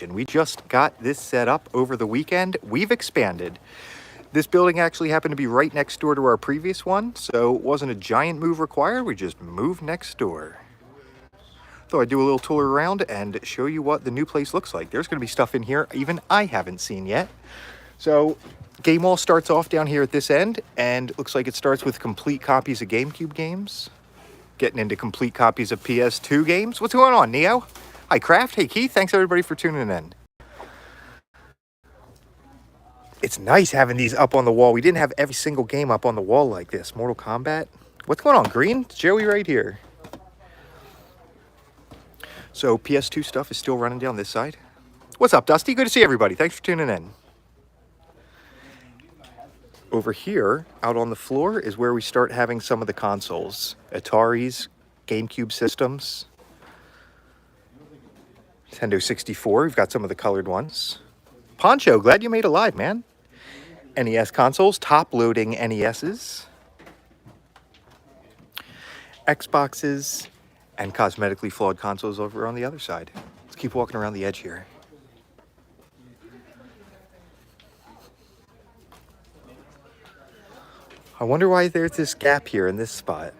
We just got this set up over the weekend. We've expanded. This building actually happened to be right next door to our previous one, so it wasn't a giant move required. We just moved next door. Thought I'd do a little tour around and show you what the new place looks like. There's going to be stuff in here even I haven't seen yet. So game wall starts off down here at this end, and it looks like it starts with complete copies of GameCube games. Getting into complete copies of PS2 games. What's going on, Neo? Hi, Kraft. Hey, Keith. Thanks, everybody, for tuning in. It's nice having these up on the wall. We didn't have every single game up on the wall like this. Mortal Kombat. What's going on, Green? It's Joey right here. So PS2 stuff is still running down this side. What's up, Dusty? Good to see everybody. Thanks for tuning in. Over here, out on the floor, is where we start having some of the consoles. Ataris, GameCube systems, Nintendo 64. We've got some of the colored ones. Poncho, glad you made it live, man. NES consoles, top-loading NESs, Xboxes, and cosmetically flawed consoles over on the other side. Let's keep walking around the edge here. I wonder why there's this gap here in this spot.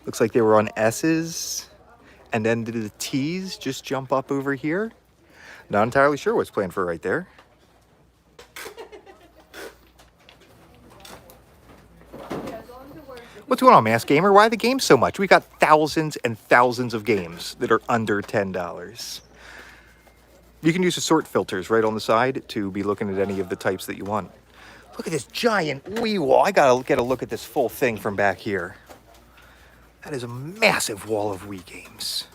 Looks like they were on S's, and then did the T's just jump up over here? Not entirely sure what's planned for right there. What's going on, Mass Gamer? Why the games so much? We got thousands and thousands of games that are under $10. You can use the sort filters right on the side to be looking at any of the types that you want. Look at this giant Wii wall. I gotta get a look at this full thing from back here. That is a massive wall of Wii games.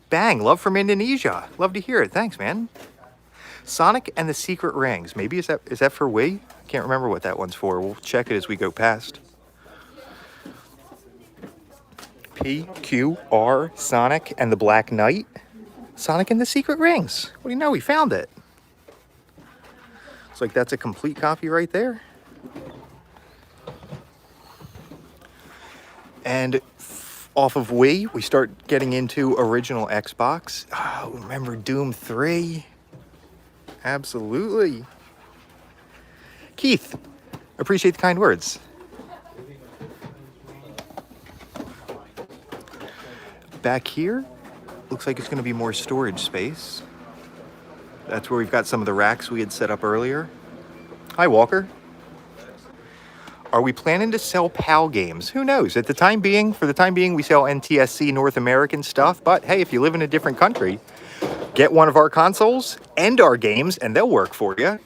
Bang, love from Indonesia. Love to hear it. Thanks, man. Sonic and the Secret Rings. Maybe is that for Wii? Can't remember what that one's for. We'll check it as we go past. PQR, Sonic and the Black Knight. Sonic and the Secret Rings. What do you know? We found it. Looks like that's a complete copy right there. And off of Wii, we start getting into original Xbox. Oh, remember Doom 3? Absolutely. Keith, appreciate the kind words. Back here, looks like it's going to be more storage space. That's where we've got some of the racks we had set up earlier. Hi, Walker. Are we planning to sell PAL games? Who knows? For the time being, we sell NTSC North American stuff. But hey, if you live in a different country, get one of our consoles and our games, and they'll work for you.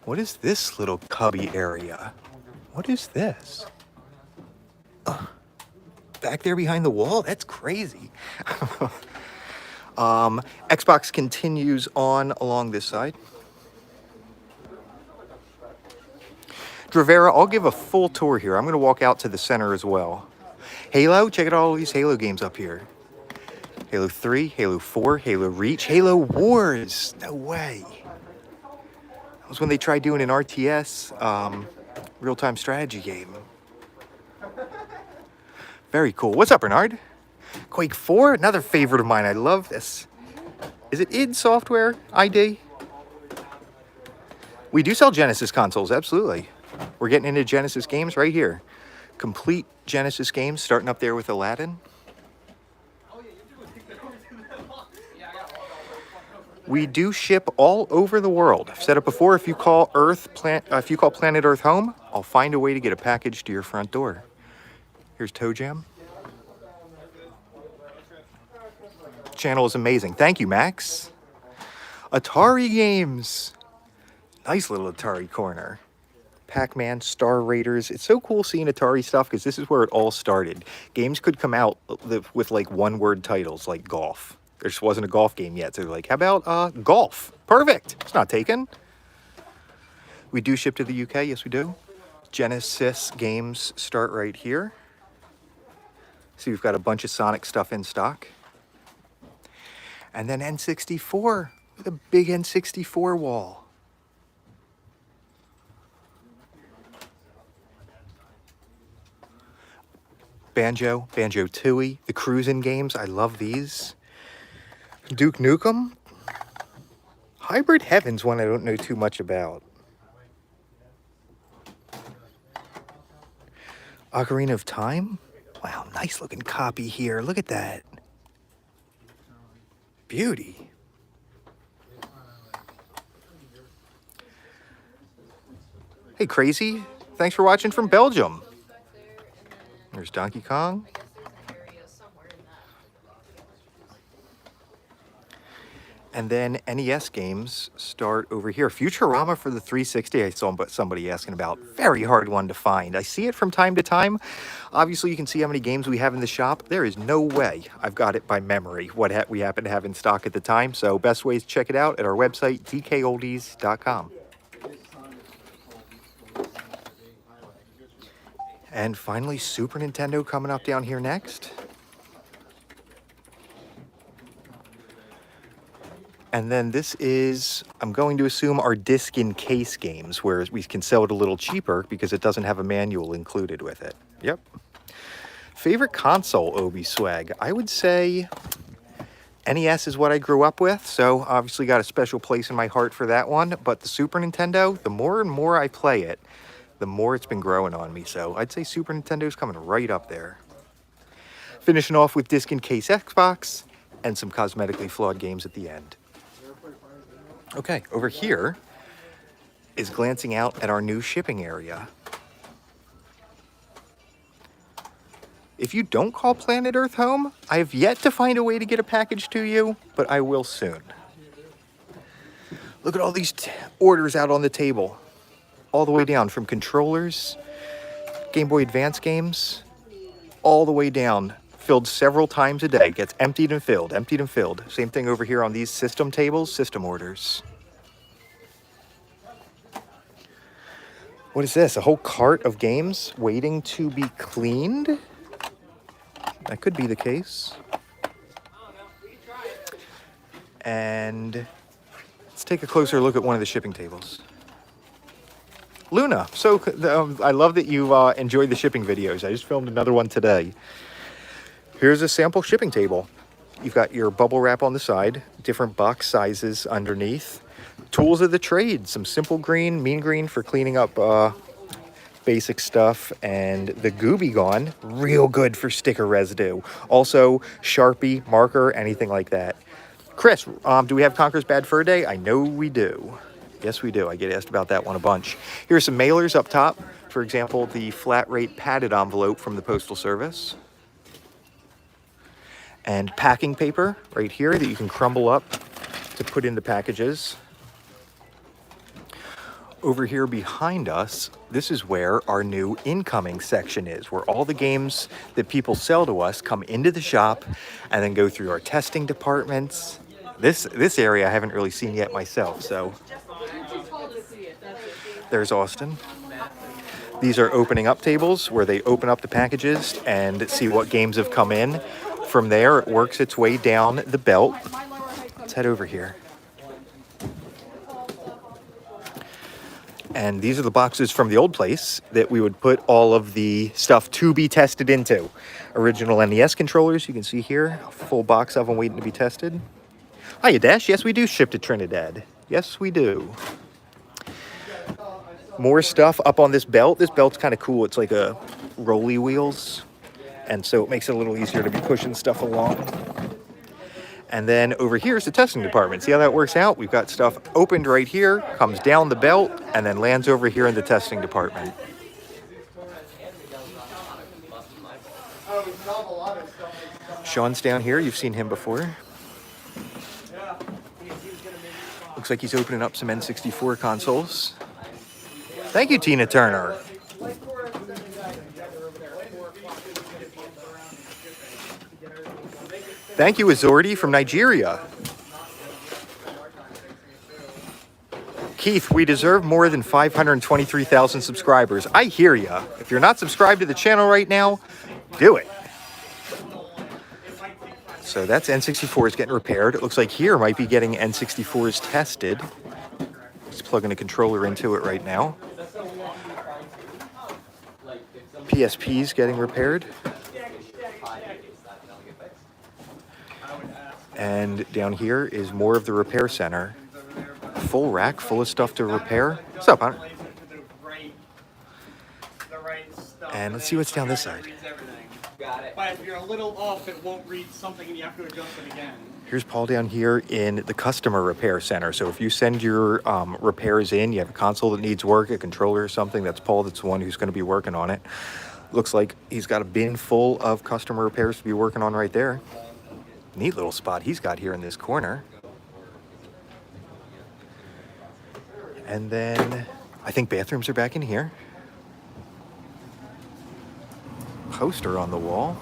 What is this little cubby area? What is this? Back there behind the wall? That's crazy. Xbox continues on along this side. Dravera, I'll give a full tour here. I'm going to walk out to the center as well. Halo, check out all these Halo games up here. Halo 3, Halo 4, Halo Reach, Halo Wars. No way. That was when they tried doing an RTS real-time strategy game. Very cool. What's up, Bernard? Quake 4, another favorite of mine. I love this. Is it id Software? ID? We do sell Genesis consoles, absolutely. We're getting into Genesis games right here. Complete Genesis games, starting up there with Aladdin. We do ship all over the world. I've said it before, if you call Planet Earth home, I'll find a way to get a package to your front door. Here's Toe Jam. Channel is amazing. Thank you, Max. Atari games. Nice little Atari corner. Pac-Man, Star Raiders. It's so cool seeing Atari stuff because this is where it all started. Games could come out with like one-word titles like golf. There just wasn't a golf game yet. So they're like, how about golf? Perfect. It's not taken. We do ship to the UK. Yes, we do. Genesis games start right here. See, we've got a bunch of Sonic stuff in stock. And then N64, with a big N64 wall. Banjo-Tooie, the cruising games, I love these. Duke Nukem. Hybrid Heaven's one I don't know too much about. Ocarina of Time. Wow, nice looking copy here. Look at that. Beauty. Hey, Crazy. Thanks for watching from Belgium. There's Donkey Kong. And then NES games start over here. Futurama for the 360, I saw somebody asking about. Very hard one to find. I see it from time to time. Obviously, you can see how many games we have in the shop. There is no way I've got it by memory, what we happen to have in stock at the time. So best ways to check it out at our website, DKOldies.com. And finally, Super Nintendo coming up down here next. And then this is, I'm going to assume, our disc in case games, where we can sell it a little cheaper because it doesn't have a manual included with it. Yep. Favorite console Obi swag? I would say NES is what I grew up with, so obviously got a special place in my heart for that one. But the Super Nintendo, the more and more I play it, the more it's been growing on me. So I'd say Super Nintendo's coming right up there. Finishing off with disc in case Xbox and some cosmetically flawed games at the end. Okay, over here is glancing out at our new shipping area. If you don't call Planet Earth home, I have yet to find a way to get a package to you, but I will soon. Look at all these orders out on the table, all the way down from controllers, Game Boy Advance games, all the way down, filled several times a day, gets emptied and filled, emptied and filled. Same thing over here on these system tables, system orders. What is this? A whole cart of games waiting to be cleaned? That could be the case. And let's take a closer look at one of the shipping tables. Luna, so I love that you enjoyed the shipping videos. I just filmed another one today. Here's a sample shipping table. You've got your bubble wrap on the side, different box sizes underneath. Tools of the trade, some simple green, mean green for cleaning up basic stuff, and the Gooby Gone, real good for sticker residue. Also, Sharpie, marker, anything like that. Chris, do we have Conker's Bad Fur Day? I know we do. Yes, we do. I get asked about that one a bunch. Here's some mailers up top. For example, the flat rate padded envelope from the Postal Service. And packing paper right here that you can crumble up to put in the packages. Over here behind us, this is where our new incoming section is, where all the games that people sell to us come into the shop and then go through our testing departments. This area I haven't really seen yet myself, so there's Austin. These are opening up tables where they open up the packages and see what games have come in. From there, it works its way down the belt. Let's head over here. And these are the boxes from the old place that we would put all of the stuff to be tested into. Original NES controllers, you can see here, a full box of them waiting to be tested. Hiya, Dash. Yes, we do ship to Trinidad. Yes, we do. More stuff up on this belt. This belt's kind of cool. It's like a rolly wheels, and so it makes it a little easier to be pushing stuff along. And then over here is the testing department. See how that works out? We've got stuff opened right here, comes down the belt, and then lands over here in the testing department. Sean's down here. You've seen him before. Looks like he's opening up some N64 consoles. Thank you, Tina Turner. Thank you, Azordi from Nigeria. Keith, we deserve more than 523,000 subscribers. I hear ya. If you're not subscribed to the channel right now, do it. So that's N64s getting repaired. It looks like here might be getting N64s tested. Just plugging a controller into it right now. PSP's getting repaired. And down here is more of the repair center. Full rack full of stuff to repair. What's up, Hunter? And let's see what's down this side. But if you're a little off, it won't read something and you have to adjust it again. Here's Paul down here in the customer repair center. So if you send your repairs in, you have a console that needs work, a controller or something, that's Paul, that's the one who's going to be working on it. Looks like he's got a bin full of customer repairs to be working on right there. Neat little spot he's got here in this corner. And then I think bathrooms are back in here. Poster on the wall.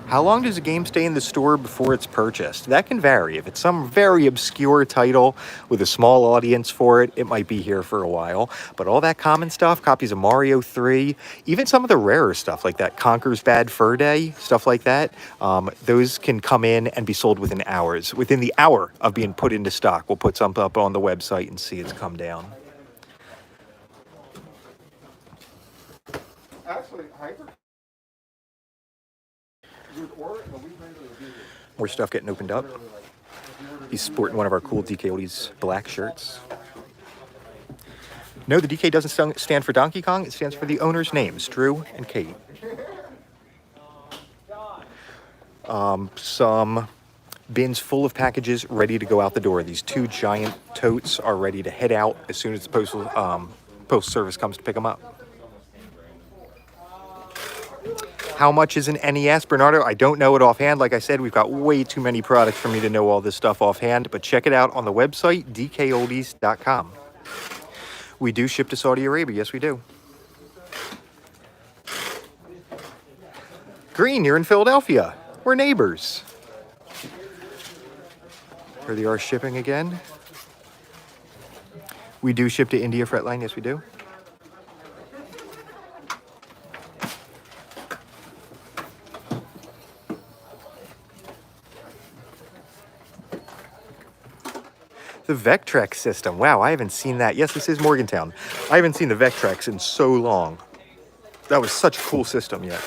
How long does a game stay in the store before it's purchased? That can vary. If it's some very obscure title with a small audience for it, it might be here for a while. But all that common stuff, copies of Mario 3, even some of the rarer stuff like that Conker's Bad Fur Day, stuff like that, those can come in and be sold within hours. Within the hour of being put into stock, we'll put something up on the website and see it's come down. Actually, More stuff getting opened up. He's sporting one of our cool DKOldies black shirts. No, the DK doesn't stand for Donkey Kong. It stands for the owner's names, Drew and Kate. Some bins full of packages ready to go out the door. These two giant totes are ready to head out as soon as the postal service comes to pick them up. How much is an NES, Bernardo? I don't know it offhand. Like I said, we've got way too many products for me to know all this stuff offhand, but check it out on the website, DKOldies.com. We do ship to Saudi Arabia. Yes, we do. Green, you're in Philadelphia. We're neighbors. Here they are shipping again. We do ship to India Fretline. Yes, we do. The Vectrex system. Wow, I haven't seen that. Yes, this is Morgantown. I haven't seen the Vectrex in so long. That was such a cool system yet.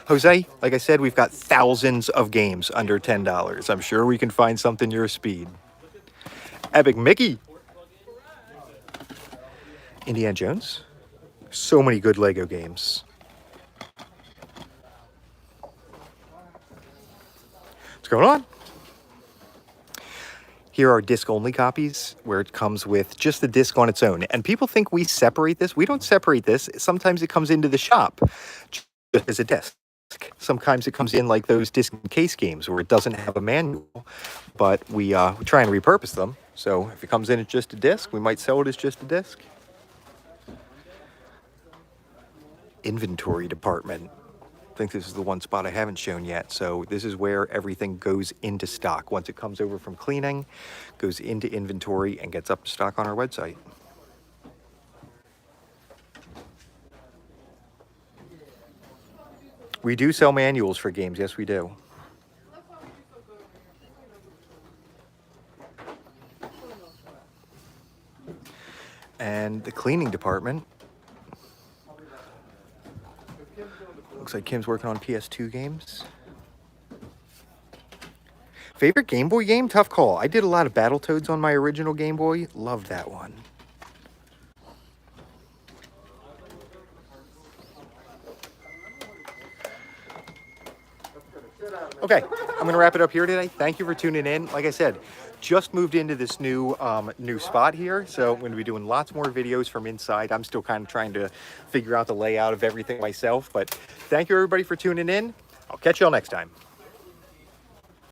Jose, like I said, we've got thousands of games under $10. I'm sure we can find something your speed. Epic Mickey. Indiana Jones. So many good Lego games. What's going on? Here are disc-only copies where it comes with just the disc on its own. And people think we separate this. We don't separate this. Sometimes it comes into the shop just as a disc. Sometimes it comes in like those disc and case games where it doesn't have a manual, but we try and repurpose them. So if it comes in as just a disc, we might sell it as just a disc. Inventory department. I think this is the one spot I haven't shown yet. So this is where everything goes into stock. Once it comes over from cleaning, goes into inventory and gets up to stock on our website. We do sell manuals for games. Yes, we do. And the cleaning department. Looks like Kim's working on PS2 games. Favorite Game Boy game? Tough call. I did a lot of Battletoads on my original Game Boy. Loved that one. Okay, I'm going to wrap it up here today. Thank you for tuning in. Like I said, just moved into this new spot here, so I'm going to be doing lots more videos from inside. I'm still kind of trying to figure out the layout of everything myself, but thank you everybody for tuning in. I'll catch you all next time.